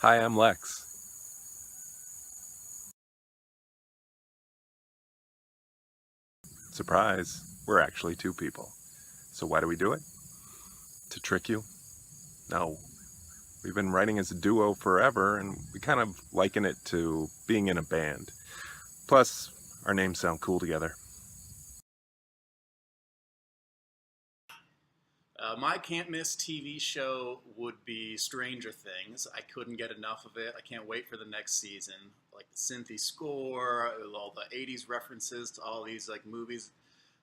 Hi, I'm Lex. Surprise, we're actually two people. So why do we do it? To trick you? No. We've been writing as a duo forever, and we kind of liken it to being in a band. Plus, our names sound cool together. My can't miss TV show would be Stranger Things. I couldn't get enough of it. I can't wait for the next season. Like the synthy score, all the '80s references to all these like movies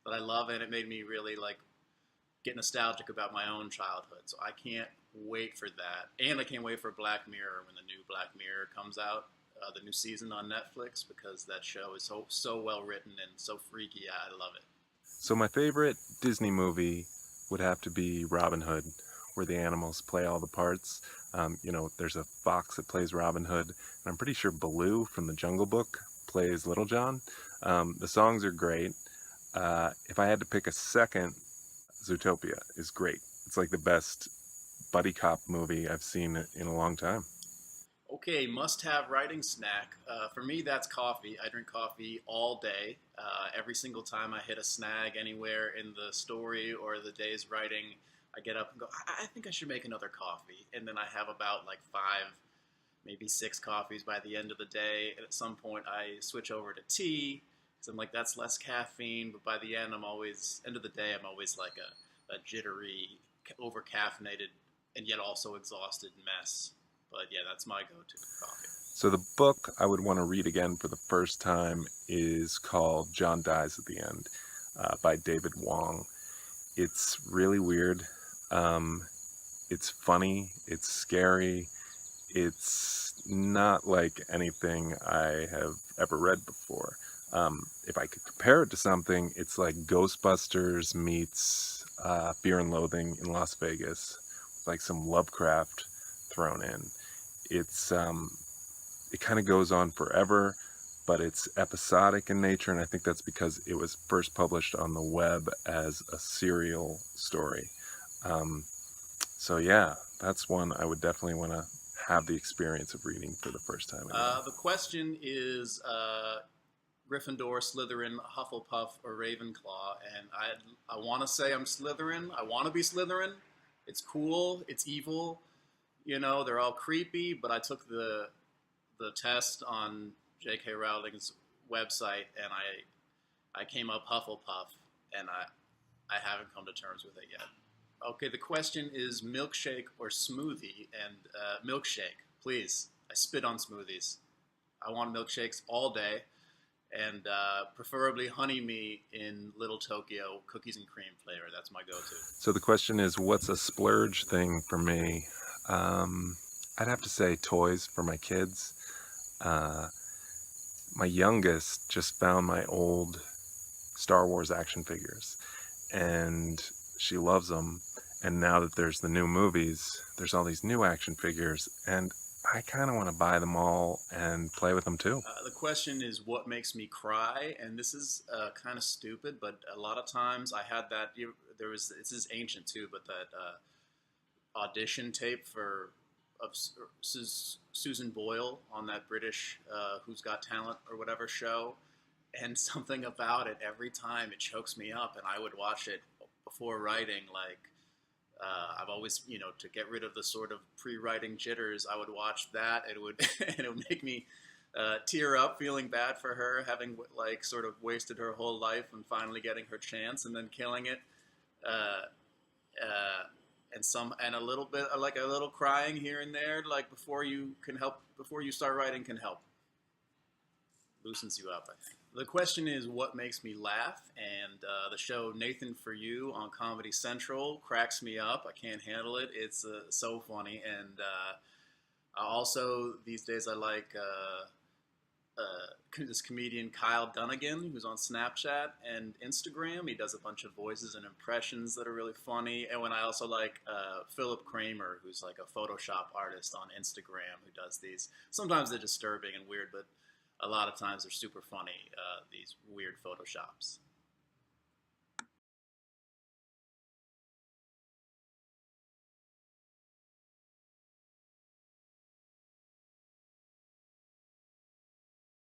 that I love, and it made me really like get nostalgic about my own childhood. So I can't wait for that, and I can't wait for Black Mirror when the new Black Mirror comes out, the new season on Netflix, because that show is so well written and so freaky. I love it. So my favorite Disney movie would have to be Robin Hood, where the animals play all the parts. There's a fox that plays Robin Hood, and I'm pretty sure Baloo from the Jungle Book plays Little John. The songs are great. If I had to pick a second, Zootopia is great. It's like the best buddy cop movie I've seen in a long time. Okay, must-have writing snack. For me, that's coffee. I drink coffee all day. Every single time I hit a snag anywhere in the story or the day's writing, I get up and go, I think I should make another coffee. And then I have about like five, maybe six coffees by the end of the day. And at some point, I switch over to tea. So I'm like, that's less caffeine. But by the end, end of the day, I'm always like a jittery, over caffeinated, and yet also exhausted mess. But yeah, that's my go-to coffee. So the book I would want to read again for the first time is called John Dies at the End by David Wong. It's really weird. Um, it's funny. It's scary. It's not like anything I have ever read before. If I could compare it to something, it's like Ghostbusters meets Fear and Loathing in Las Vegas, with like some Lovecraft thrown in. It's it kind of goes on forever, but it's episodic in nature, and I think that's because it was first published on the web as a serial story. Um, so yeah, that's one I would definitely want to have the experience of reading for the first time again. The question is Gryffindor, Slytherin, Hufflepuff, or Ravenclaw, and I want to say I'm Slytherin. I want to be Slytherin. It's cool. It's evil. You know, they're all creepy, but I took the test on J.K. Rowling's website, and I came up Hufflepuff, and I haven't come to terms with it yet. Okay, the question is milkshake or smoothie, and milkshake, please. I spit on smoothies. I want milkshakes all day, and preferably honey me in Little Tokyo cookies and cream flavor. That's my go-to. So the question is, what's a splurge thing for me? I'd have to say toys for my kids. Uh, my youngest just found my old Star Wars action figures, and she loves them. And now that there's the new movies, there's all these new action figures, and I kind of want to buy them all and play with them too. The question is what makes me cry, and this is kind of stupid, but a lot of times I had that. There was this is ancient too, but that audition tape for of Susan Boyle on that British Who's Got Talent or whatever show, and something about it every time it chokes me up, and I would watch it before writing. Like I've always, to get rid of the sort of pre-writing jitters, I would watch that. It would and it would make me tear up, feeling bad for her, having like sort of wasted her whole life and finally getting her chance and then killing it. Uh, uh, and a little bit like a little crying here and there, like before you start writing can help, loosens you up, I think. The question is what makes me laugh, and the show Nathan For You on Comedy Central cracks me up. I can't handle it. It's so funny, and also these days I like this comedian Kyle Dunnigan, who's on Snapchat and Instagram. He does a bunch of voices and impressions that are really funny. And when I also like Philip Kramer, who's like a Photoshop artist on Instagram, who does these. Sometimes they're disturbing and weird, but a lot of times they're super funny. These weird Photoshops.